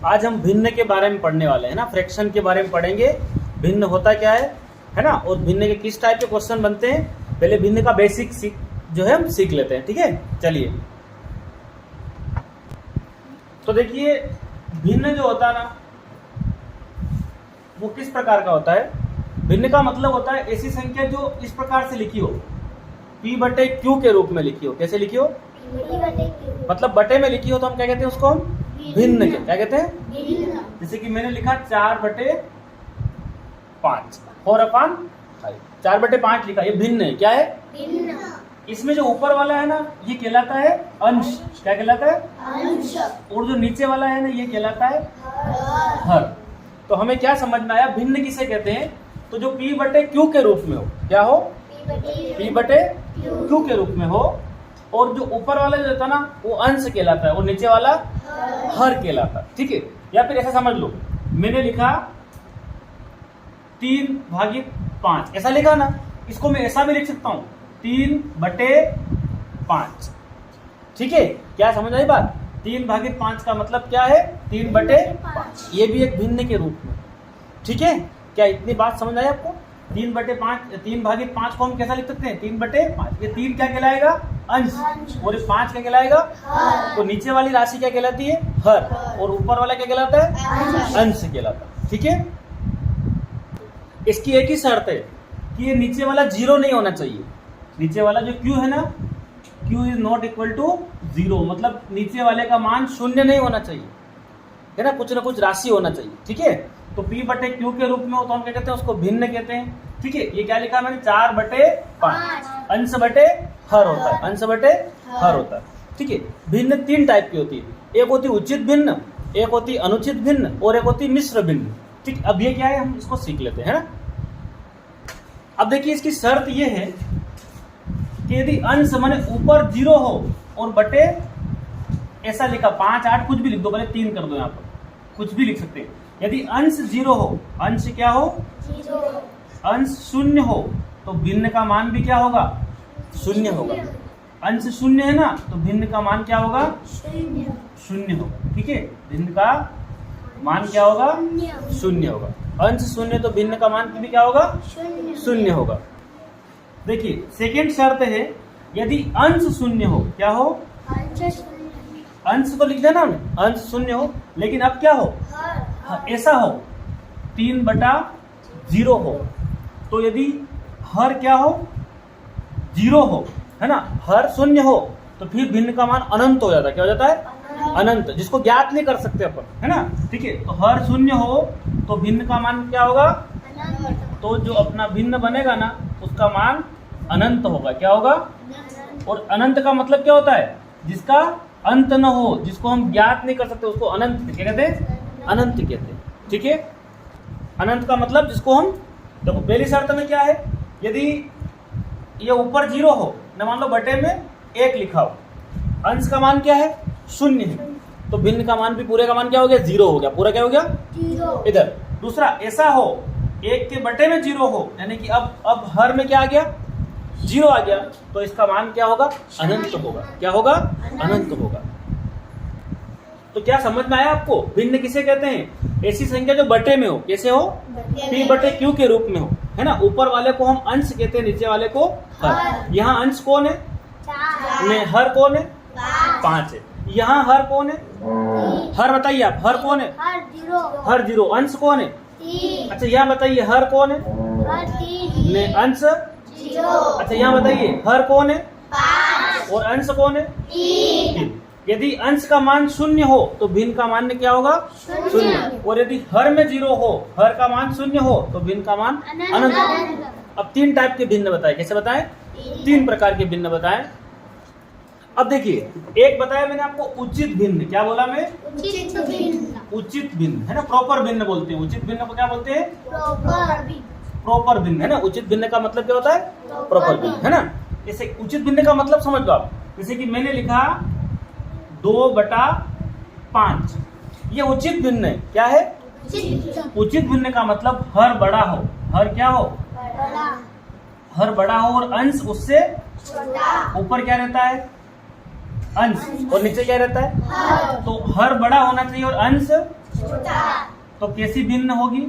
आज हम भिन्न के बारे में पढ़ने वाले हैं ना, फ्रैक्शन के बारे में पढ़ेंगे। भिन्न होता क्या है ना, और भिन्न के किस टाइप के क्वेश्चन बनते हैं, पहले भिन्न का बेसिक जो है हम सीख लेते हैं। ठीक है, चलिए। तो देखिए, भिन्न जो होता है ना, वो किस प्रकार का होता है। भिन्न का मतलब होता है ऐसी संख्या जो इस प्रकार से लिखी हो, P/Q के रूप में लिखी हो। कैसे लिखी हो, मतलब बटे में लिखी हो, तो हम क्या कहते हैं उसको, हम भिन्न के क्या कहते हैं। जैसे कि मैंने लिखा 4/5, 4/5, 4/5 लिखा, ये भिन्न है। क्या है, भिन्न। इसमें जो ऊपर वाला है ना, ये कहलाता है अंश। क्या कहलाता है, अंश। और जो नीचे वाला है ना, ये कहलाता है हर। तो हमें क्या समझ में आया, भिन्न किसे कहते हैं, तो जो P/Q के रूप में हो। क्या हो, P/Q के रूप में हो, और जो ऊपर वाला जो होता है ना, वो अंश कहलाता है, और नीचे वाला हर कहलाता है। ठीक है, या फिर ऐसा समझ लो, मैंने लिखा 3/5, ऐसा लिखा ना, इसको मैं ऐसा भी लिख सकता हूं, 3/5। ठीक है, क्या समझ आई बात। 3/5 का मतलब क्या है, 3/5। ये भी एक भिन्न के रूप में। ठीक है, क्या इतनी बात समझ आई आपको। 3/5 को हम कैसा लिख सकते हैं, 3/5। ये 3 क्या कहलाएगा, अंश, और ये 5 क्या कहलाएगा, तो नीचे वाली राशि क्या कहलाती है, हर, और ऊपर वाला क्या कहलाता है, अंश कहलाता है। ठीक है, इसकी एक ही शर्त है कि ये नीचे वाला 0 नहीं होना चाहिए। नीचे वाला जो Q है ना, Q is not equal to 0, मतलब नीचे वाले का मान 0 नहीं होना चाहिए, है ना, कुछ ना कुछ राशि होना चाहिए। ठीक है, तो P/Q के रूप में हो तो हम क्या कहते हैं उसको भिन्न कहते हैं। ठीक है, ये क्या लिखा मैंने, 4/5, अंश बटे हर होता है, अंश बटे हर होता है। ठीक है, भिन्न 3 टाइप की होती है, एक होती उचित भिन्न, एक होती अनुचित भिन्न, और एक होती मिश्र भिन्न। ठीक, अब ये क्या है, हम इसको सीख लेते हैं ना। अब देखिए, इसकी शर्त ये है कि यदि अंश माने ऊपर 0 हो और बटे ऐसा लिखा 5, 8 कुछ भी लिख दो, भले 3 कर दो, यहाँ पर कुछ भी लिख सकते हैं। यदि अंश 0 हो, अंश क्या हो, 0, अंश 0 हो, तो भिन्न का मान भी क्या होगा, 0 होगा। अंश 0 है ना, तो भिन्न का मान क्या होगा, 0 होगा। ठीक है, भिन्न का मान क्या होगा, 0 होगा। अंश 0 तो भिन्न का मान भी क्या होगा, 0 होगा। देखिए, सेकेंड शर्त है, यदि अंश 0 हो, क्या हो, अंश तो लिख देना हमने, अंश 0 हो, लेकिन अब क्या हो, ऐसा हो 3/0 हो, तो यदि हर क्या हो, 0 हो, है ना, हर 0 हो, तो फिर भिन्न का मान अनंत हो जाता है। क्या हो जाता है, अनंत, जिसको ज्ञात नहीं कर सकते अपन, है ना। ठीक है, तो हर 0 हो तो भिन्न का मान क्या होगा, तो जो अपना भिन्न बनेगा ना, उसका मान अनंत होगा। क्या होगा, और अनंत का मतलब क्या होता है, जिसका अंत न हो, जिसको हम ज्ञात नहीं कर सकते, उसको अनंत क्या कहते हैं, अनंत कहते हैं। ठीक है, अनंत का मतलब जिसको हम, देखो पहली शर्त में क्या है, यदि ये ऊपर 0 हो न, मान लो बटे में 1 लिखा हो, अंश का मान क्या है, 0 है, तो भिन्न का मान भी, पूरे का मान क्या हो गया, 0 हो गया, पूरा क्या हो गया, 0। इधर दूसरा ऐसा हो, 1 के बटे में 0 हो, यानी कि अब हर में क्या आ गया, 0 आ गया, तो इसका मान क्या होगा, अनंत होगा। क्या होगा, अनंत होगा। तो क्या समझ में आया आपको, भिन्न किसे कहते हैं, ऐसी संख्या जो बटे में हो। कैसे हो, P/Q के रूप में हो, है ना। ऊपर वाले को हम अंश कहते हैं, नीचे वाले को हर। यहाँ अंश कौन है, 4, हर कौन है, 5 है। यहाँ हर कौन है, हर बताइए आप, हर कौन है, हर 0। अंश कौन है, 3। अच्छा, यहाँ बताइए हर कौन है, हर 3। अंश 0। अच्छा, यहाँ बताइए हर कौन है, 5, और अंश कौन है, 3। यदि अंश का मान 0 हो तो भिन्न का मान क्या होगा, 0। और यदि हर में 0 हो, हर का मान 0 हो, तो भिन्न का मान अनंत होगा। अब 3 टाइप के भिन्न बताए, कैसे बताएं, 3 प्रकार के भिन्न बताएं। अब देखिए, एक बताया मैंने आपको उचित भिन्न। क्या बोला मैं, उचित भिन्न, उचित भिन्न, है ना, प्रॉपर भिन्न बोलते हैं। उचित भिन्न को क्या बोलते हैं, प्रॉपर भिन्न, है ना। उचित भिन्न का मतलब क्या होता है, प्रॉपर भिन्न, है ना। जैसे उचित भिन्न का मतलब समझ लो आप, जैसे कि मैंने लिखा 2/5, ये उचित भिन्न है। क्या है, उचित भिन्न का मतलब हर बड़ा हो, हर क्या हो, हर बड़ा हो, और अंश उससे ऊपर क्या रहता है, अंश, और नीचे क्या रहता है, तो हर बड़ा होना चाहिए और अंश छोटा। तो कैसी भिन्न होगी?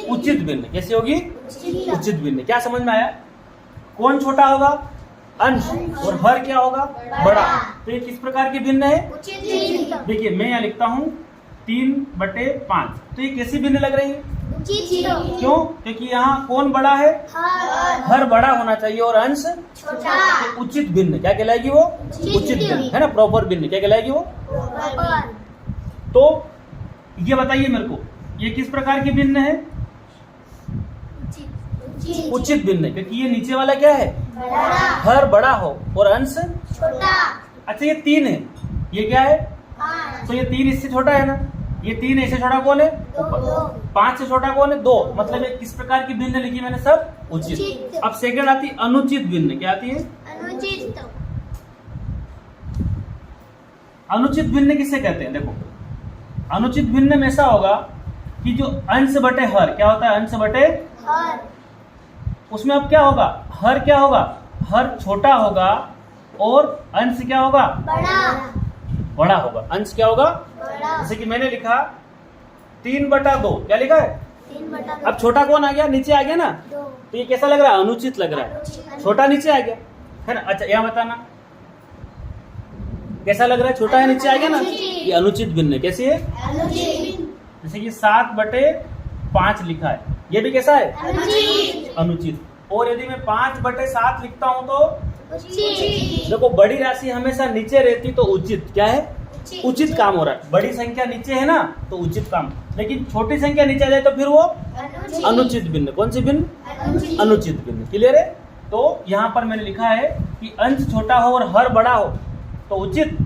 उचित भिन्न। कैसी होगी? उचित भिन्न। क्या समझ में आया? कौन छोटा होगा? अंश। और हर क्या होगा? बड़ा। तो ये किस प्रकार की भिन्न है? उचित। देखिए मैं यहाँ लिखता हूँ 3/5। तो ये कैसी भिन्न लग रही है? क्यों? क्योंकि यहाँ कौन बड़ा है? हर बड़ा होना चाहिए और अंश छोटा। तो उचित भिन्न क्या कहलाएगी? वो उचित भिन्न है ना, प्रॉपर भिन्न क्या कहलाएगी? वो। तो ये बताइए मेरे को, ये किस प्रकार की भिन्न है? उचित भिन्न। क्योंकि ये नीचे वाला क्या है? हर बड़ा हो और अंश छोटा। अच्छा ये 3 है, ये क्या है? तो ये 3 इससे छोटा है ना, ये 3 इससे छोटा कौन है? 5 से छोटा कौन है? 2। मतलब ये किस प्रकार की भिन्न लिखी मैंने? सब उचित। अब सेकंड आती है अनुचित भिन्न। क्या आती है? अनुचित। अनुचित भिन्न किसे कहते हैं? देखो अनुचित भिन्न में ऐसा होगा कि जो अंश बटे हर, क्या होता है? अंश बटे हर। उसमें अब क्या होगा? हर क्या होगा? हर छोटा होगा और अंश क्या होगा? बड़ा होगा। अंश क्या होगा? बड़ा। जैसे कि मैंने लिखा 3/2। क्या लिखा है? 3/2। अब छोटा कौन आ गया? नीचे आ गया ना। तो ये कैसा लग रहा है? अनुचित लग रहा है। छोटा नीचे आ गया है ना। अच्छा यहाँ बताना कैसा लग रहा है? छोटा है नीचे आ गया ना, ये अनुचित भिन्न है। कैसी है? जैसे कि 7/5 लिखा है, ये भी कैसा है? अनुचित। और यदि मैं 5/7 लिखता हूं तो देखो बड़ी राशि हमेशा नीचे रहती तो उचित क्या है? उचित काम हो रहा है। बड़ी संख्या नीचे है ना तो उचित काम, लेकिन छोटी संख्या नीचे आ जाए तो फिर वो अनुचित भिन्न। कौन सी भिन्न? अनुचित भिन्न। क्लियर है? तो यहाँ पर मैंने लिखा है कि अंश छोटा हो और हर बड़ा हो तो उचित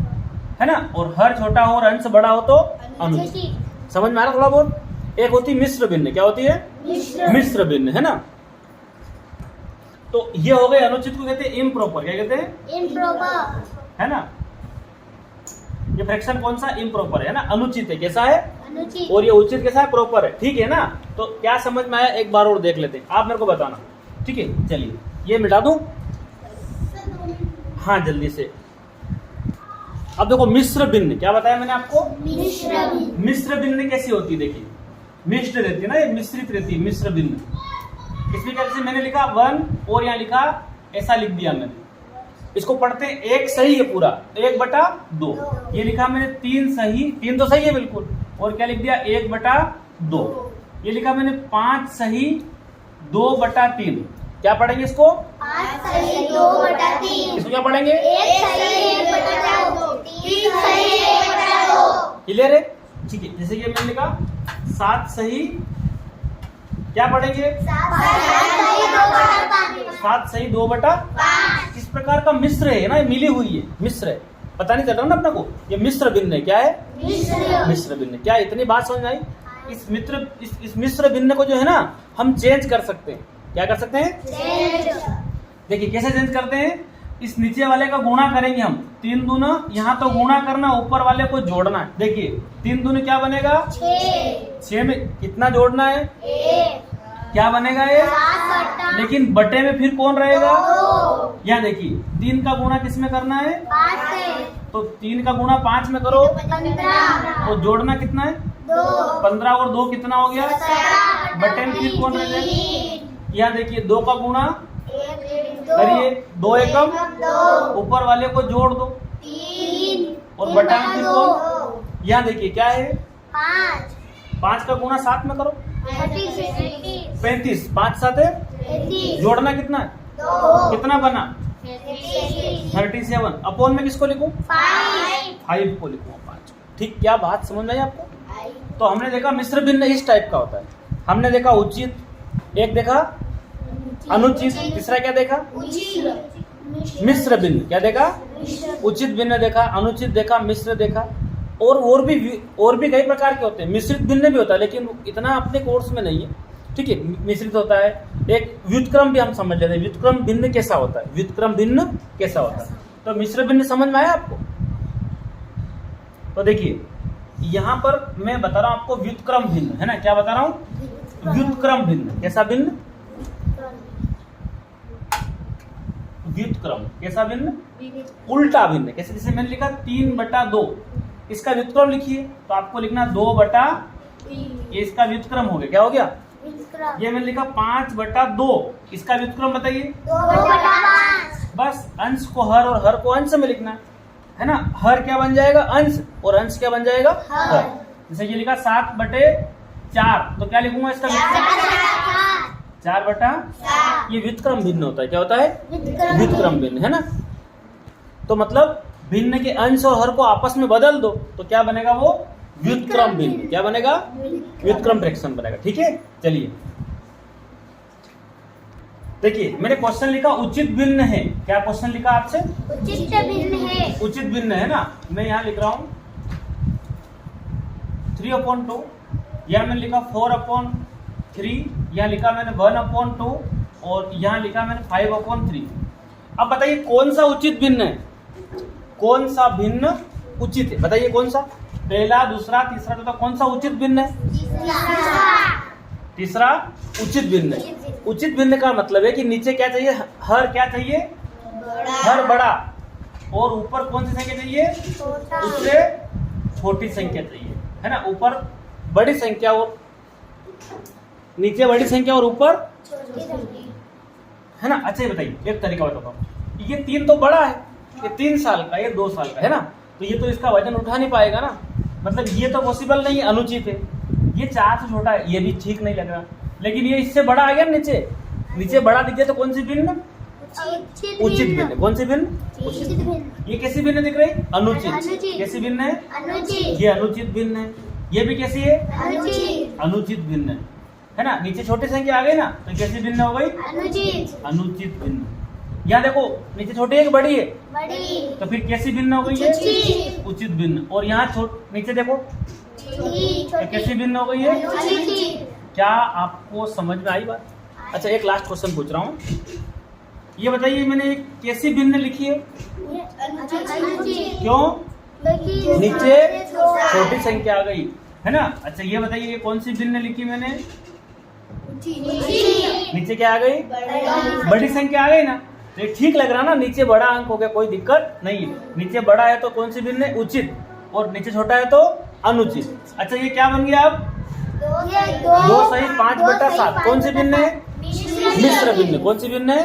है ना, और हर छोटा हो और अंश बड़ा हो तो अनुचित। समझ में आ रहा थोड़ा बहुत? एक होती मिश्र भिन्न। क्या होती है? मिश्र भिन्न है ना। तो ये हो गए अनुचित को कहते हैं इम्प्रॉपर। क्या कहते हैं? इम्प्रॉपर है ना। ये फ्रैक्शन कौन सा? इम्प्रॉपर है ना, अनुचित है। कैसा है? अनुचित। और ये उचित कैसा है? प्रॉपर है। ठीक है ना। तो क्या समझ में आया? एक बार और देख लेते हैं, आप मेरे को बताना। ठीक है चलिए ये मिटा दूं। हाँ जल्दी से। अब देखो मिश्र भिन्न। क्या बताया मैंने आपको? मिश्र भिन्न कैसी होती है? देखिए मिश्र रहती है ना, ये मिश्रित रहती है। मिश्र भिन्न इसमें क्या? जैसे मैंने लिखा 1 और यहाँ लिखा ऐसा लिख दिया मैंने। इसको पढ़ते हैं, एक सही है पूरा 1/2। ये लिखा मैंने 3 सही, 3 तो सही है बिल्कुल। और क्या लिख दिया? 1/2। ये लिखा मैंने 5 सही 2/3। क्या पढ़ेंगे इसको? 5 सही 2/3। इसको क्या पढ़ेंगे? 1 सही 1/2। 3 सही 1/2। क्लियर है? ठीक है। जैसे कि मैंने लिखा 7 सही, क्या पढ़ेंगे? 7 सही 2/5। इस प्रकार का मिश्र है ना, ये मिली हुई है, मिश्र है। पता नहीं चल रहा ना अपने को? ये मिश्र भिन्न है। क्या है? मिश्र भिन्न। क्या इतनी बात समझ आई? इस मिश्र भिन्न को जो है ना हम चेंज कर सकते हैं। क्या कर सकते हैं? देखिए कैसे चेंज करते हैं। इस नीचे वाले का गुणा करेंगे हम। 3 दूना, यहाँ तो गुणा करना, ऊपर वाले को जोड़ना है। देखिए 3 दूनी क्या बनेगा? 6 में कितना जोड़ना है? 1। क्या बनेगा ये? 7/2। लेकिन बटे में फिर कौन रहेगा? यहाँ देखिए 3 का गुणा किस में करना है? 5 से। तो 3 का गुणा 5 में करो 15। तो जोड़ना कितना है? 2। 15 और 2 कितना हो गया? 17। बटे में फिर कौन रह जाएगा? यहाँ देखिए 2 का गुणा 1 करिए, 2 एकम 2। ऊपर वाले को जोड़ दो 3 और बटा में फिर कौन? यहाँ देखिए क्या है? 5। 5 का गुणा 7 में करो 35। 5 7 है, 35। जोड़ना कितना है? 2। कितना बना? 37। अपोन में किसको लिखूं? 5 को लिखूं 5। ठीक, क्या बात समझ में आई आपको? तो हमने देखा मिश्र भिन्न इस टाइप का होता है। हमने देखा उचित, एक देखा अनुचित, तीसरा क्या देखा? मिश्र भिन्न। क्या देखा? उचित भिन्न देखा, अनुचित देखा, मिश्र देखा। और भी कई प्रकार के होते हैं। मिश्रित भिन्न भी होता है लेकिन इतना अपने कोर्स में नहीं है। ठीक है, मिश्रित होता है। एक व्युत्क्रम भी हम समझ लेते हैं। व्युत्क्रम भिन्न कैसा होता है? व्युत्क्रम भिन्न कैसा होता है? तो मिश्र भिन्न समझ में आया आपको? तो देखिए यहाँ पर मैं बता रहा हूं आपको व्युत्क्रम भिन्न, है ना। क्या बता रहा हूं? व्युत्क्रम भिन्न। कैसा भिन्न? व्युत्क्रम कैसा भिन्न? उल्टा भिन्न। कैसे? जैसे मैंने लिखा 3/2, इसका व्युत्क्रम लिखिए, तो आपको लिखना 2/, ये इसका व्युत्क्रम हो गया। क्या हो गया? ये मैंने लिखा 5/2, इसका व्युत्क्रम बताइए। 2/5। बस अंश को हर और हर को अंश में लिखना है ना। हर क्या बन जाएगा? अंश, और अंश क्या बन जाएगा? हर। जैसे ये लिखा 7/4, तो क्या लिखूंगा इसका व्युत्क्रम? 4/, ये व्युत्क्रम भिन्न होता है। क्या होता है? व्युत्क्रम भिन्न, है ना। तो मतलब भिन्न के अंश और हर को आपस में बदल दो तो क्या बनेगा? वो व्युत्क्रम भिन्न। क्या बनेगा? व्युत्क्रम फ्रैक्शन बनेगा। ठीक है, चलिए देखिए, मैंने क्वेश्चन लिखा उचित भिन्न है। क्या क्वेश्चन लिखा आपसे? उचित भिन्न है। उचित भिन्न है ना। मैं यहाँ लिख रहा हूं 3/2, यहाँ मैंने लिखा 4/3, यहाँ लिखा मैंने 1/2, और यहाँ लिखा मैंने 5/3। अब बताइए कौन सा उचित भिन्न है? कौन सा भिन्न उचित है? बताइए कौन सा? पहला, दूसरा, तीसरा, चौथा, कौन सा उचित भिन्न है? तीसरा उचित भिन्न है। उचित भिन्न का मतलब है कि नीचे क्या चाहिए? हर क्या चाहिए? हर बड़ा, और ऊपर कौन सी संख्या चाहिए? उससे छोटी संख्या चाहिए, है ना। ऊपर बड़ी संख्या और नीचे बड़ी संख्या और ऊपर, है ना। अच्छा ये बताइए, एक तरीका बताता हूँ। ये 3 तो बड़ा है, ये 3 साल का, ये 2 साल का, है ना। तो ये तो इसका वजन उठा नहीं पाएगा ना, मतलब ये तो पॉसिबल नहीं है, अनुचित है। ये 4 से छोटा है, ये भी ठीक नहीं लग रहा। लेकिन ये इससे बड़ा आ गया नीचे, नीचे बड़ा दिख गया, तो कौन सी भिन्न? उचित भिन्न। कौन सी भिन्न? उचित भिन्न। ये कैसी भिन्न दिख रही? अनुचित। कैसी भिन्न है? ये अनुचित भिन्न है। ये भी कैसी है? अनुचित भिन्न है ना। नीचे छोटी संख्या आ गई ना, तो कैसी भिन्न हो गई? अनुचित भिन्न। यहाँ देखो नीचे छोटी है कि बड़ी है? तो फिर कैसी भिन्न हो गई है? उचित भिन्न। और यहाँ नीचे देखो तो कैसी भिन्न हो गई है? क्या आपको समझ में आई बात? अच्छा एक लास्ट क्वेश्चन पूछ रहा हूँ, ये बताइए मैंने कैसी भिन्न लिखी है? क्यों? नीचे छोटी संख्या आ गई, है ना। अच्छा ये बताइए कौन सी भिन्न लिखी मैंने? नीचे क्या आ गई? बड़ी संख्या आ गई ना। तो ये ठीक लग रहा ना, नीचे बड़ा अंक हो गया, कोई दिक्कत नहीं है। नीचे बड़ा है तो कौन सी भिन्न है? उचित, और नीचे छोटा है तो अनुचित। अच्छा ये क्या बन गया? अब 2 सही 5/7। कौन सी भिन्न है? मिश्र भिन्न। कौन सी भिन्न है?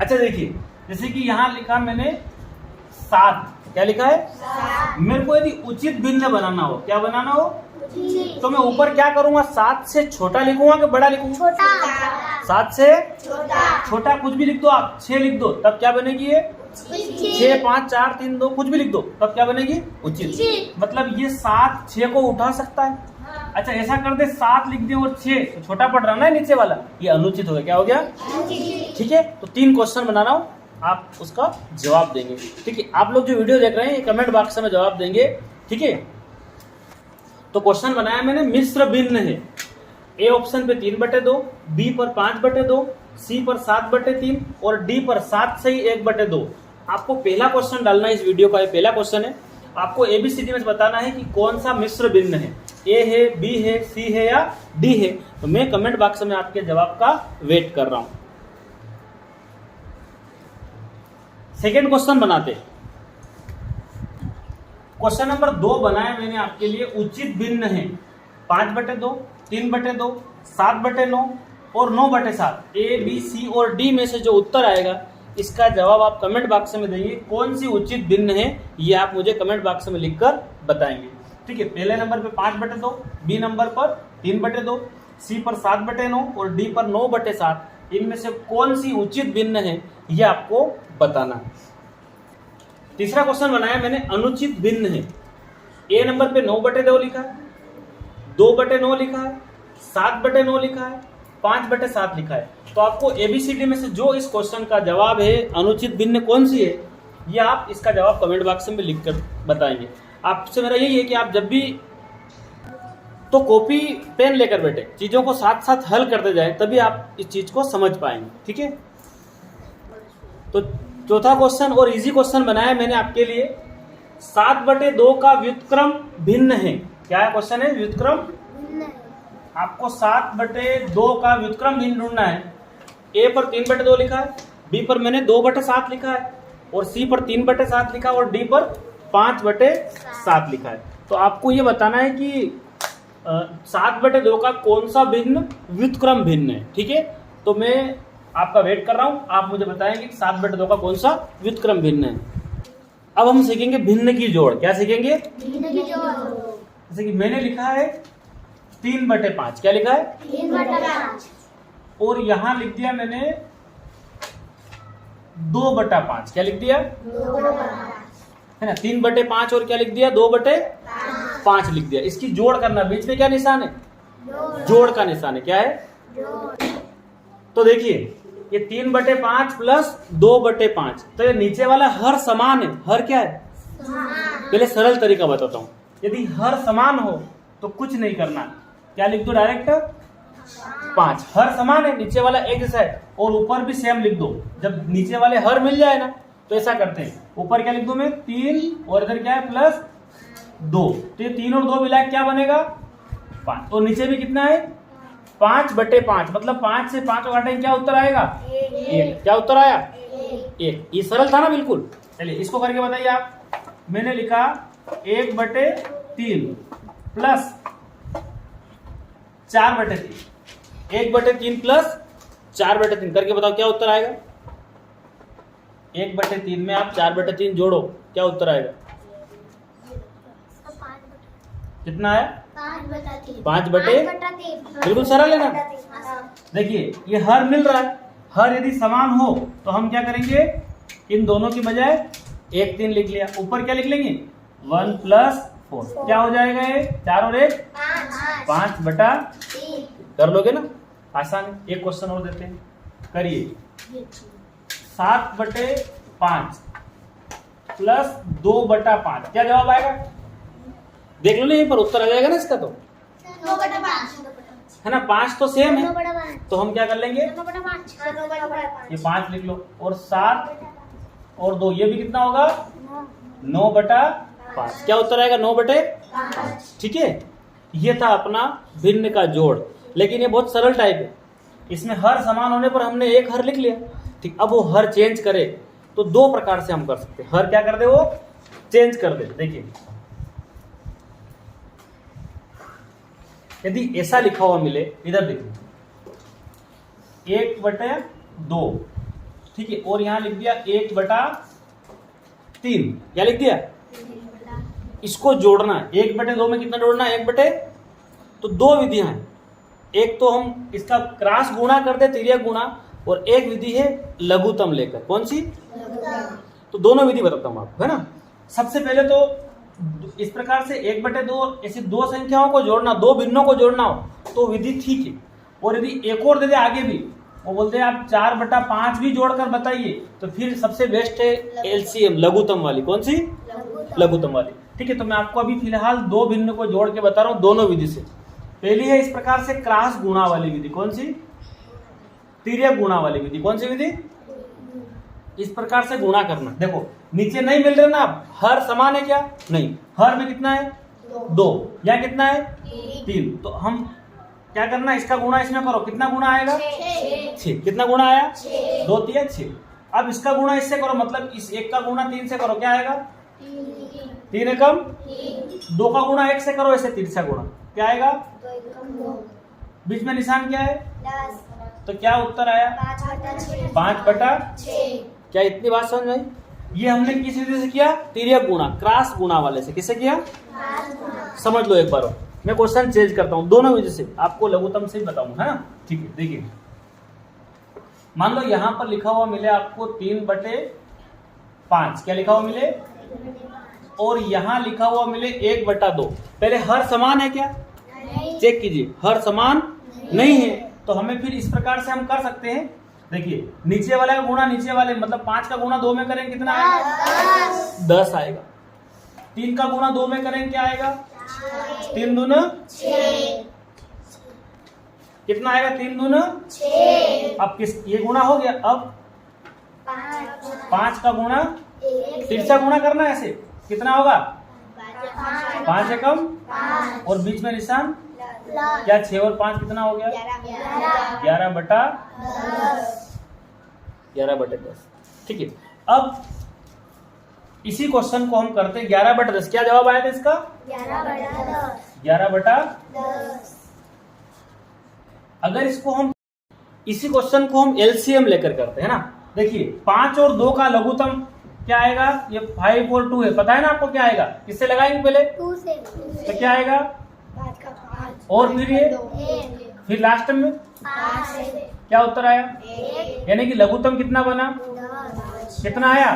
अच्छा देखिए, जैसे कि यहाँ लिखा मैंने 7, क्या लिखा है? मेरे को यदि उचित भिन्न बनाना हो, क्या बनाना हो, तो मैं ऊपर क्या करूंगा? 7 से छोटा लिखूंगा कि बड़ा लिखूंगा? 7 से छोटा कुछ भी लिख दो आप, 6 लिख दो, तब क्या बनेगी? ये 6, 5, 4, 3, 2 कुछ भी लिख दो, तब क्या बनेगी? उचित। मतलब ये 7 6 को उठा सकता है। अच्छा ऐसा कर दे 7 लिख दे और 6, तो छोटा पड़ रहा ना नीचे वाला, ये अनुचित हो गया। क्या हो गया? ठीक है, तो 3 क्वेश्चन बना रहा हूँ, आप उसका जवाब देंगे। ठीक है, आप लोग जो वीडियो देख रहे हैं कमेंट बॉक्स में जवाब देंगे। ठीक है, तो क्वेश्चन बनाया मैंने मिश्र भिन्न है। ए ऑप्शन पे 3/2, बी पर 5/2, सी पर 7/3 और डी पर 7 सही 1/2। आपको पहला क्वेश्चन डालना है इस वीडियो का, ये पहला क्वेश्चन है। आपको एबीसीडी में बताना है कि कौन सा मिश्र भिन्न है, ए है, बी है, सी है या डी है। तो मैं कमेंट बॉक्स में आपके जवाब का वेट कर रहा हूं। सेकेंड क्वेश्चन बनाते। क्वेश्चन नंबर 2 बनाया मैंने आपके लिए, उचित भिन्न है 5/2, 3/2, 7/9 और 9/7। ए, बी, सी और डी में से जो उत्तर आएगा इसका जवाब आप कमेंट बॉक्स में देंगे। कौन सी उचित भिन्न है ये आप मुझे कमेंट बॉक्स में लिखकर बताएंगे। ठीक है, पहले नंबर पे 5/2, बी नंबर पर 3/2, सी पर 7/9 और डी पर 9/7। इनमें से कौन सी उचित भिन्न है ये आपको बताना है। तीसरा क्वेश्चन बनाया मैंने, अनुचित भिन्न है। ए नंबर पे 9/2 लिखा है, 2/9 लिखा है, 7/9 लिखा है, 5/7 लिखा है। तो आपको एबीसीडी में से जो इस क्वेश्चन का जवाब है अनुचित भिन्न कौन सी है, ये आप इसका जवाब कमेंट बॉक्स में लिखकर बताएंगे। आपसे मेरा यही है कि आप जब भी तो कॉपी पेन लेकर बैठे, चीजों को साथ साथ हल करते जाए, तभी आप इस चीज को समझ पाएंगे। ठीक है, तो चौथा क्वेश्चन और इजी क्वेश्चन बनाया मैंने आपके लिए, 7/2 का व्युत्क्रम भिन्न है। क्या है क्वेश्चन है? व्युत्क्रम। आपको 7/2 का व्युत्क्रम भिन्न ढूंढना है। ए पर 3/2 लिखा है, बी पर मैंने 2/7 लिखा है और सी पर 3/7 लिखा और डी पर 5/7 लिखा है। तो आपको ये बताना है कि 7/2 का कौन सा भिन्न व्युत्क्रम भिन्न है। ठीक है, तो मैं आपका वेट कर रहा हूं, आप मुझे बताएंगे कि 7/2 का कौन सा व्युत्क्रम भिन्न है। अब हम सीखेंगे भिन्न की जोड़। क्या सीखेंगे? जैसे कि मैंने लिखा है 3/5। क्या लिखा है? 3/5। और यहां लिख दिया मैंने 2/5। क्या लिख दिया? 2/5 है ना। 3/5 और क्या लिख दिया? 2/5 लिख दिया। इसकी जोड़ करना, बीच में क्या निशान है? जोड़ का निशान है। क्या है? तो देखिए ये 3/5 प्लस 2/5, तो ये नीचे वाला हर समान है। हर क्या है? पहले सरल तरीका बताता हूं। यदि हर समान हो तो कुछ नहीं करना, क्या लिख दो? डायरेक्ट 5। हर समान है, नीचे वाला एक जैसा है, और ऊपर भी सेम लिख दो। जब नीचे वाले हर मिल जाए ना तो ऐसा करते हैं, ऊपर क्या लिख दूं मैं? 3, और इधर क्या है? +2। तो ये 3 और 2 मिला क्या बनेगा? 5। तो नीचे भी कितना है? 5/5। मतलब 5 से 5 घटाएं, क्या उत्तर आएगा? 1। क्या उत्तर आया? 1। ये सरल था ना बिल्कुल। चलिए इसको करके बताइए आप। मैंने लिखा 1/3 प्लस 4/3। 1/3 प्लस 4/3 करके बताओ क्या उत्तर आएगा? 1/3 में आप 4/3 जोड़ो, क्या उत्तर आएगा? कितना आया? 5/3। बिल्कुल सरल है ना। देखिए ये हर मिल रहा है। हर यदि समान हो तो हम क्या करेंगे? इन दोनों की बजाय 1 3 लिख लिया, ऊपर क्या लिख लेंगे? 1 + 4। क्या हो जाएगा ये? 4 और 1 5/3। कर लोगे ना? आसान है। एक क्वेश्चन और देते हैं, करिए। 7/5 प्लस 2/5, क्या जवाब आएगा? देख लो नहीं पर उत्तर आ जाएगा ना इसका। तो 2/5 है ना, 5 तो सेम है, 2/5 तो हम क्या कर लेंगे? 2/5 ये 5 लिख लो, और 7 और 2 ये भी कितना होगा? 9/5। क्या उत्तर आएगा? 9/5। ठीक है, ये था अपना भिन्न का जोड़। लेकिन ये बहुत सरल टाइप है, इसमें हर समान होने पर हमने एक हर लिख लिया। ठीक, अब वो हर चेंज करे तो 2 प्रकार से हम कर सकते हैं। हर क्या कर दे? वो चेंज कर दे। देखिए यदि ऐसा लिखा हुआ मिले, इधर देखिए 1/2, ठीक है, और यहां लिख दिया 1/3। क्या लिख दिया? इसको जोड़ना है। 1/2 में कितना जोड़ना है? 1/, तो 2 विधियां हैं। एक तो हम इसका क्रॉस गुणा कर दे, तिर्यक गुणा, और एक विधि है लघुत्तम लेकर। कौन सी? तो दोनों विधि बताता हूं आपको, है ना। सबसे पहले तो इस प्रकार से 1/2 ऐसी 2 संख्याओं को जोड़ना, 2 भिन्नों को जोड़ना हो तो विधि ठीक है। और यदि एक और दे दे आगे भी, वो बोलते हैं आप 4/5 भी जोड़कर बताइए, तो फिर सबसे बेस्ट है LCM, लघुत्तम वाली। कौन सी? लघुत्तम वाली। ठीक है, तो मैं आपको अभी फिलहाल 2 भिन्न को जोड़ के बता रहा हूं दोनों विधि से। पहली है इस प्रकार से क्रॉस गुणा वाली विधि। कौन सी? तिर्यक गुणा वाली विधि। कौन सी विधि? इस प्रकार से गुणा करना। देखो नीचे नहीं मिल रहे ना, हर समान है क्या? नहीं। हर में कितना है? 2। या कितना है? 3। तो हम क्या करना? इसका गुणा इसमें करो, कितना गुणा आएगा? 6। कितना गुणा आया? 2 3 6। अब इसका गुणा इससे करो, मतलब इस 1 का गुणा 3 से करो, क्या आएगा? 3 एकम 2 का गुणा 1 से करो, ऐसे 3 से गुणा, क्या आएगा? बीच में निशान क्या है? तो क्या उत्तर आया? 5/6। क्या इतनी बात समझ आई? ये हमने किस विधि से किया? तिर्यक गुणा, क्रॉस गुणा वाले से। किससे किया? समझ लो एक बार। मैं क्वेश्चन चेंज करता हूं, दोनों विधि से, आपको लघुत्तम से ही बताऊंगा, है ना। ठीक है, देखिए मान लो यहां पर लिखा हुआ मिले आपको 3/5। क्या लिखा हुआ मिले? और यहां लिखा हुआ मिले 1/2। पहले हर समान है क्या? चेक कीजिए, हर समान नहीं है। तो हमें फिर इस प्रकार से हम कर सकते हैं। देखिए नीचे वाले का गुणा नीचे वाले, मतलब 5 का गुणा 2 में करेंगे कितना आएगा? 10 आएगा। 3 का गुणा 2 में करेंगे क्या आएगा? 3 दूना 6। कितना आएगा? 3 दूना 6। अब किस ये गुणा हो गया। अब 5 का गुणा, तिरछा गुणा करना है ऐसे, कितना होगा? 5 एकम, और बीच में निशान क्या? 6 और 5 कितना हो गया? 11/10। ठीक है, अब इसी क्वेश्चन को हम करते हैं 11/10। क्या जवाब आया था इसका? 11/10। 11/10। अगर इसको हम इसी क्वेश्चन को हम एलसीएम लेकर करते हैं ना, देखिए 5 और 2 का लघुत्तम क्या आएगा? ये 5 और 2 है, पता है ना आपको क्या आएगा? किससे लगाएंगे पहले? 2 से। तो क्या आएगा? 5 का 5 और फिर ये 1 फिर लास्ट में 5 से क्या उत्तर आया? 1 यानी कि लघुत्तम कितना बना? 10 कितना आया?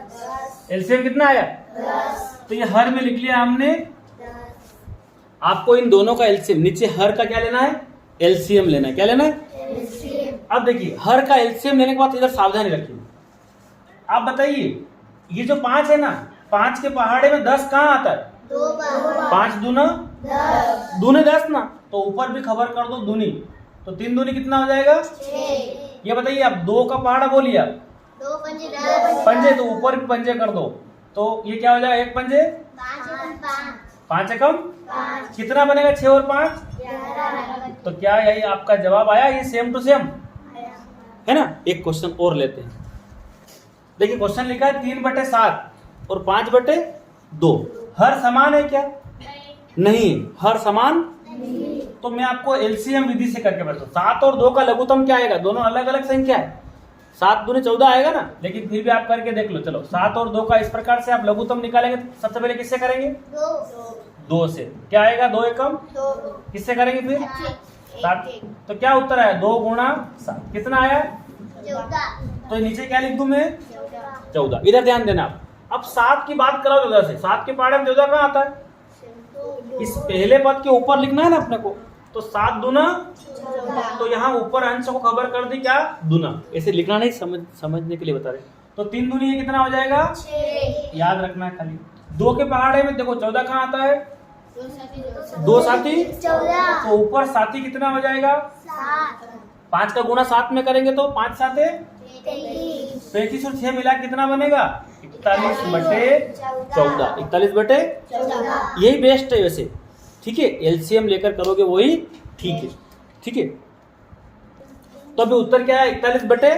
10 एलसीएम कितना आया? 10 तो ये हर में लिख लिया हमने। 10 आपको इन दोनों का एलसीएम, नीचे हर का क्या लेना है? एलसीएम लेना है। क्या लेना है? अब देखिए हर का एलसीएम लेने के बाद इधर सावधानी रखिए। आप बताइए ये जो 5 है ना, 5 के पहाड़े में 10 कहाँ आता है? 2 बार 5 दूना 10 दूने 10 ना, तो ऊपर भी खबर कर दो दूनी, तो 3 दूनी कितना हो जाएगा? 6 ये बताइए आप 2 का पहाड़ा बोलिए आप 2 पंजे 10 पंजे, तो ऊपर भी पंजे कर दो, तो ये क्या हो जाएगा? 1 पंजे 5 एकम 5 कितना बनेगा? 6 और 5, 11 तो क्या यही आपका जवाब आया? ये सेम टू सेम है ना। एक क्वेश्चन और लेते हैं। देखिए क्वेश्चन लिखा है 3/7 और 5/2। हर समान है क्या? नहीं, हर समान। तो मैं आपको एलसीएम विधि से करके बताता हूँ। 7 और 2 का लघुत्तम क्या आएगा? दोनों अलग अलग संख्या है, 7 दूनी 14 आएगा ना, लेकिन फिर भी आप करके देख लो। चलो 7 और 2 का इस प्रकार से आप लघुत्तम निकालेंगे। सबसे पहले किससे करेंगे? 2 से। क्या आएगा? 2 एकम 2 किससे करेंगे फिर? 7। तो क्या उत्तर आया? 2 गुणा 7 कितना आया? 14 तो नीचे क्या लिख दूं मैं? 14। इधर ध्यान देना आप। अब 7 की बात करो 14 से, 7 के पहाड़े में 14 कहाँ आता है? इस पहले पद के ऊपर लिखना है ना अपने को, तो 7 दूना, तो यहाँ ऊपर अंश को खबर कर दी क्या? दूना। ऐसे लिखना नहीं, समझने के लिए बता रहे। तो 3 दूनी ये कितना हो जाएगा? 6 याद रखना है खाली। 2 के पहाड़े में देखो 14 कहाँ आता है? 2 साथी, 14 तो ऊपर साथी कितना हो जाएगा? 7 5 का गुणा 7 में करेंगे तो 5 साथे 23 35 और 6 मिला कितना बनेगा? 41/14। 41/14 यही बेस्ट है वैसे, ठीक है। एलसीएम लेकर करोगे वही ठीक है, ठीक है। तो अभी उत्तर क्या है? 41/14।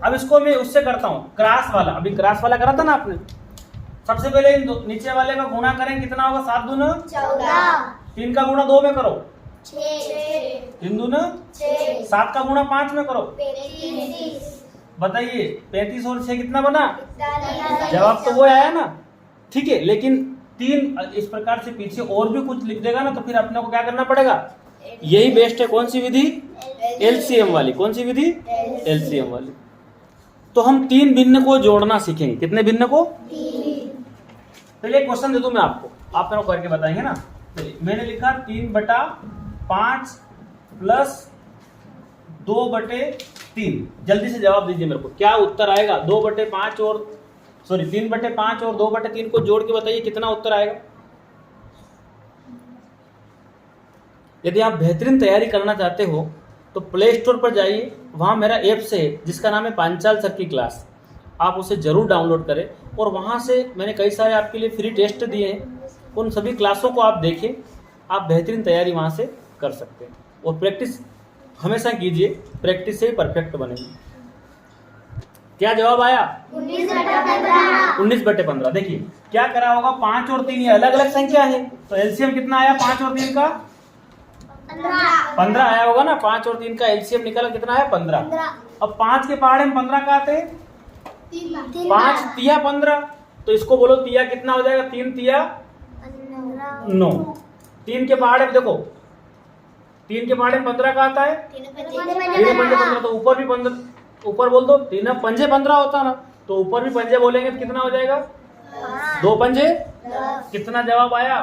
अब इसको मैं उससे करता हूँ क्रॉस वाला। अभी क्रॉस वाला करा था ना आपने। सबसे पहले इन नीचे वाले का गुणा करें, कितना होगा? 7 दूना 14 3 का गुणा 2 में करो, 6 3 दूना 6 7 का गुणा 5 में करो। 35 बताइए 35 और 6 कितना बना? 41 जवाब तो वो आया ना, ठीक है। लेकिन 3 इस प्रकार से पीछे और भी कुछ लिख देगा ना, तो फिर अपने को क्या करना पड़ेगा? यही बेस्ट है। कौन सी विधि? एलसीएम वाली। कौन सी विधि? एलसीएम वाली। तो हम 3 भिन्न को जोड़ना सीखेंगे। कितने भिन्न को? पहले एक क्वेश्चन दे दूं मैं आपको, आप मेरे को करके बताएंगे ना। चलिए मैंने लिखा 3/5 प्लस 2/3। जल्दी से जवाब दीजिए मेरे को, क्या उत्तर आएगा? 2/5 और 3/5 और 2/3 को जोड़ के बताइए कितना उत्तर आएगा। यदि आप बेहतरीन तैयारी करना चाहते हो तो प्ले स्टोर पर जाइए, वहां मेरा ऐप्स है जिसका नाम है पांचाल सर की क्लास। आप उसे जरूर डाउनलोड करें, और वहां से मैंने कई सारे आपके लिए फ्री टेस्ट दिए हैं। उन सभी क्लासों को आप देखें, आप बेहतरीन तैयारी वहां से कर सकते हैं। और प्रैक्टिस हमेशा कीजिए, प्रैक्टिस से ही परफेक्ट बनेंगे। क्या जवाब आया? 19/15। देखिए क्या करा होगा? 5 और 3 ये अलग अलग संख्या है, तो एलसीएम कितना आया? 5 और 3 का 15 आया होगा ना। 5 और 3 का एलसीएम निकाला, कितना आया? 15। अब 5 के पहाड़े में 15 का आते हैं 5 तिया 15, तो इसको बोलो तिया कितना हो जाएगा? 3 तिया 9। 3 के पहाड़े में देखो, 3 के पहाड़े में 15 का आता है 3 पंजे 15, तो ऊपर भी 15, ऊपर बोल दो। 3 पंजे 15 होता ना, तो ऊपर भी पंजे बोलेंगे तो कितना हो जाएगा? 2 पंजे। कितना जवाब आया?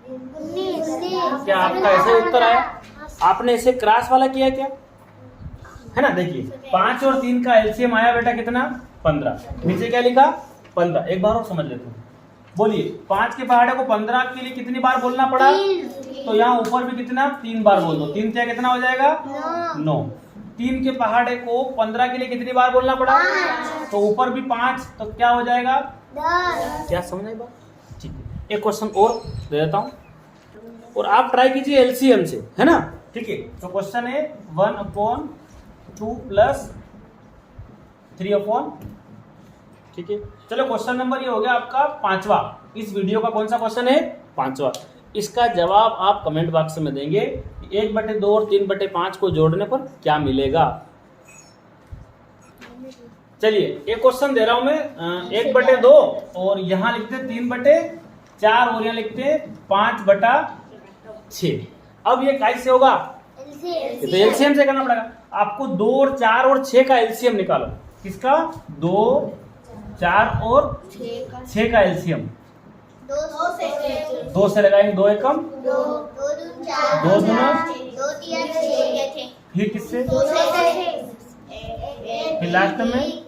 19। क्या आपका ऐसे उत्तर आया? आपने इसे क्रॉस वाला किया क्या? है ना। देखिए 5 और 3 का एलसीएम आया बेटा कितना? 15। नीचे क्या लिखा? 15। एक बार और समझ लेते हैं। बोलिए 5 के पहाड़े को 15 के लिए कितनी बार बोलना पड़ा? तो यहाँ ऊपर भी कितना? 3 बार बोल दो। 3 क्या कितना हो जाएगा? 9। 3 के पहाड़े को 15 के लिए कितनी बार बोलना पड़ा? तो ऊपर भी 5, तो क्या हो जाएगा? 10। क्या समझ आई बात? ठीक है। एक क्वेश्चन और दे देता हूँ, और आप ट्राई कीजिए एलसीएम से, है ना। ठीक है। तो क्वेश्चन है 1/2 प्लस 3/, ठीक है, चलो क्वेश्चन नंबर ये हो गया आपका 5वां। इस वीडियो का कौन सा क्वेश्चन है? 5वां। इसका जवाब आप कमेंट बॉक्स में देंगे। 1/2 और 3/5 को जोड़ने पर क्या मिलेगा। चलिए एक क्वेश्चन दे रहा हूं मैं, 1/2 और यहाँ लिखते हैं 3/4 और यहाँ लिखते हैं 5/6। अब ये कैसे होगा? ये तो एलसीएम से करना पड़ेगा आपको। 2 और 4 और 6 का एलसीएम निकालो। किसका? 2, 4 और 6 का एलसीएम। 2 से लगाएंगे, 2 एकम 2 दूना, फिर किससे? फिर लास्ट में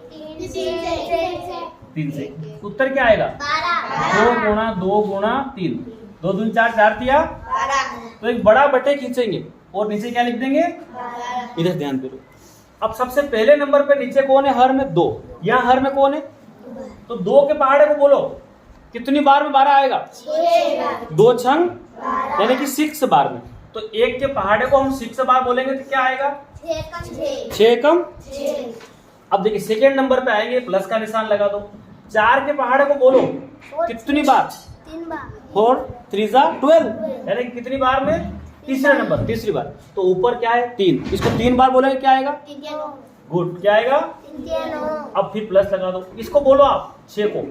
3 से। उत्तर क्या आएगा? 2 गुणा 2 गुणा 3, 2 दूनी 4, 4 तिया। तो एक बड़ा बटे खींचेंगे और नीचे क्या लिख देंगे? इधर ध्यान दे। अब सबसे पहले नंबर पे नीचे कौन है? हर में 2। यहाँ हर में कौन है? तो 2 के पहाड़े को बोलो कितनी बार में 12 आएगा? 2 छंग यानी कि 6 बार में। तो 1 के पहाड़े को हम 6 बार बोलेंगे तो क्या आएगा? 6 कम। अब देखिए सेकेंड नंबर पे आएंगे, प्लस का निशान लगा दो। 4 के पहाड़े को बोलो कितनी बार? 4 3 12 यानी कि कितनी बार में? तीसरे नंबर, तीसरी बार। तो ऊपर क्या है? 3। इसको 3 बार बोलेंगे क्या आएगा? गुड, क्या आएगा? अब फिर प्लस लगा दो। इसको बोलो आप 6 को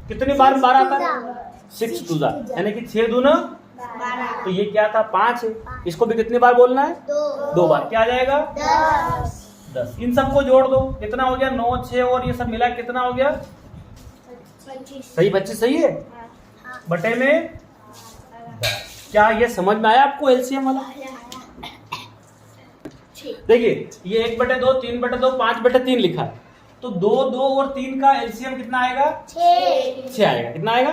कितनी बार में 12 आता है? 6 2 यानी कि 6 दूना। तो ये क्या था? 5 है। इसको भी कितनी बार बोलना है? 2 बार। क्या आ जाएगा? 10। इन सबको जोड़ दो, कितना हो गया? 9 6 और ये सब मिला कितना हो गया? सही बच्चे, सही है। बटे में क्या ये समझ में आया आपको एलसीएम वाला? देखिए ये 1/2 3/2 5/3 लिखा है। तो 2 2 और 3 का एलसीएम कितना आएगा? 6 आएगा। कितना आएगा?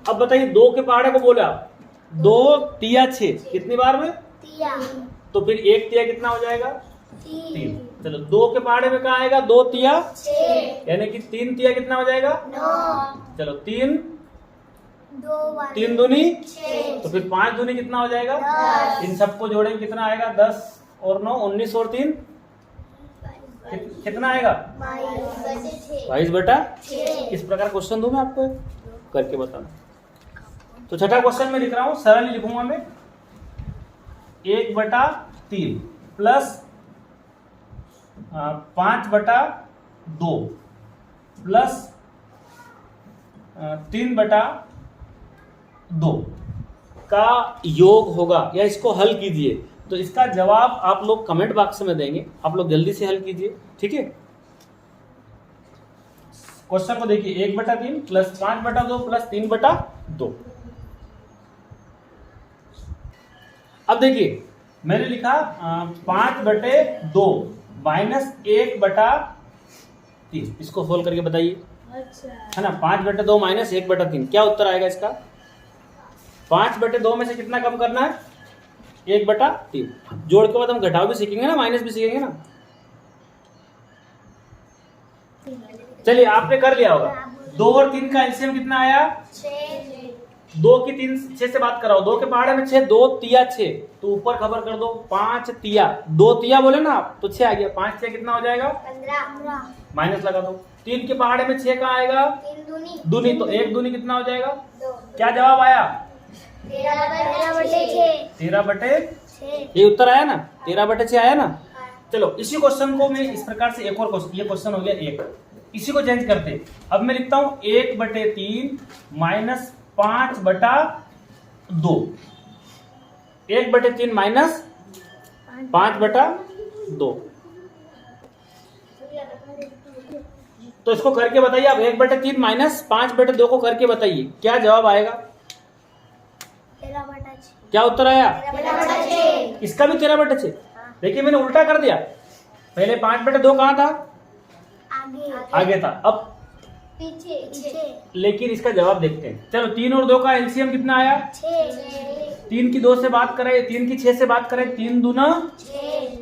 अब बताइए 2 के पहाड़े को बोले आप 2 तिया 6 कितनी बार में? तो फिर 1 तिया कितना हो जाएगा? 3। चलो 2 के पहाड़े में क्या आएगा? 2 तिया यानी कि 3 तिया कितना हो जाएगा? 9। चलो 3 दूनी, तो फिर 5 दूनी कितना हो जाएगा? 10। इन सबको जोड़ेंगे कितना आएगा? 10 और 9 19 और 3 कितना आएगा? 22/6। इस प्रकार क्वेश्चन दूं मैं आपको करके बताना। तो छठा क्वेश्चन में लिख रहा हूं, सरल लिखूंगा मैं। 1/3 प्लस 5/2 प्लस 3/2 का योग होगा, या इसको हल कीजिए। तो इसका जवाब आप लोग कमेंट बॉक्स में देंगे। आप लोग जल्दी से हल कीजिए, ठीक है। क्वेश्चन को देखिए, 1/3 प्लस 5/2 प्लस 3/2। अब देखिए मैंने लिखा 5/2 माइनस 1/3। इसको सोल्व करके बताइए। है ना, 5/2 माइनस 1/3 क्या उत्तर आएगा इसका? 5/2 में से कितना कम करना है? 1/3। जोड़ के बाद हम घटाव भी सीखेंगे ना, माइनस भी सीखेंगे ना। चलिए आपने कर लिया होगा। 2 और 3 का एलसीएम कितना आया? 2 की 3 6 से बात कराओ। 2 के पहाड़े में 6, 2 तिया 6, तो ऊपर खबर कर दो 5 तिया। 2 तिया बोले ना आप, तो 6 आ गया। 5 तिया कितना हो जाएगा? 15। माइनस लगा दो। 3 के पहाड़े में 6 कहाँ आएगा? दूनी, तो 1 दूनी कितना हो जाएगा? 2। क्या जवाब आया? 13/6। ये उत्तर आया ना, 13/6 आया ना। चलो इसी क्वेश्चन को मैं इस प्रकार से एक और क्वेश्चन, ये क्वेश्चन हो गया 1, इसी को चेंज करते। अब मैं लिखता हूं 1/3 माइनस 5/2। 1/3 माइनस 5/2। तो इसको करके बताइए आप। 1/3 माइनस 5/2 को करके बताइए क्या जवाब आएगा? 13/6। क्या उत्तर आया? 13/6। इसका भी 13/6। देखिए मैंने उल्टा कर दिया। पहले 5/2 कहाँ था? आगे था, अब पीछे। लेकिन इसका जवाब देखते हैं। चलो 3 और 2 का एलसीएम कितना आया? 6। 3 की 2 से बात करें, 3 की 6 से बात करें, 3 दूना,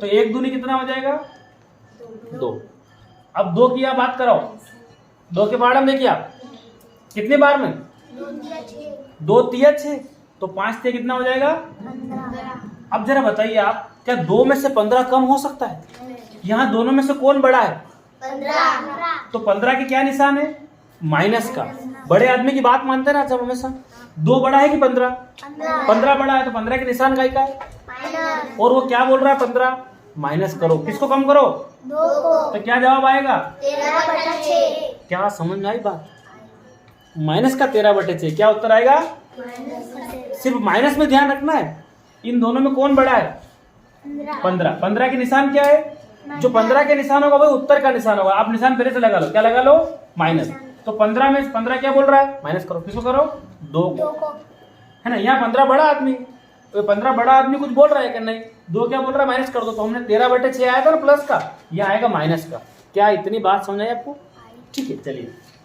तो 1 दूनी कितना हो जाएगा? 2। अब 2 की आप बात कराओ। 2 के पहाड़े में देखिए आप कितने बार में? 2 तिया 6, तो 5 तिया कितना हो जाएगा? 15। अब जरा बताइए आप, क्या 2 में से 15 कम हो सकता है? यहाँ दोनों में से कौन बड़ा है? 15 तो 15 के क्या निशान है? माइनस का। बड़े आदमी की बात मानते हैं ना सब हमेशा। 2 बड़ा है कि 15? 15 बड़ा है, तो 15 के निशान का है। माइनस और वो क्या बोल रहा है? 15 माइनस करो। किसको कम करो? 2 को तो क्या जवाब आएगा? 13/6 क्या समझ में आई बात? माइनस का 13/6 क्या उत्तर आएगा? सिर्फ माइनस में ध्यान रखना है। इन दोनों में कौन बड़ा है? 15। 15 के निशान क्या है? जो 15 के निशान होगा वही उत्तर का निशान होगा। आप निशान फिर से लगा लो। क्या लगा लो? माइनस। तो 15 में 15 क्या बोल रहा है? माइनस करो। किसको करो? 2 को, है ना। यहाँ 15 बड़ा आदमी, तो 15 बड़ा आदमी कुछ बोल रहा है कि नहीं? 2 क्या बोल रहा है? माइनस कर दो। तो हमने 13/6 आया था ना प्लस का, यह आएगा माइनस का। क्या इतनी बात समझ आई आपको? ठीक है, चलिए।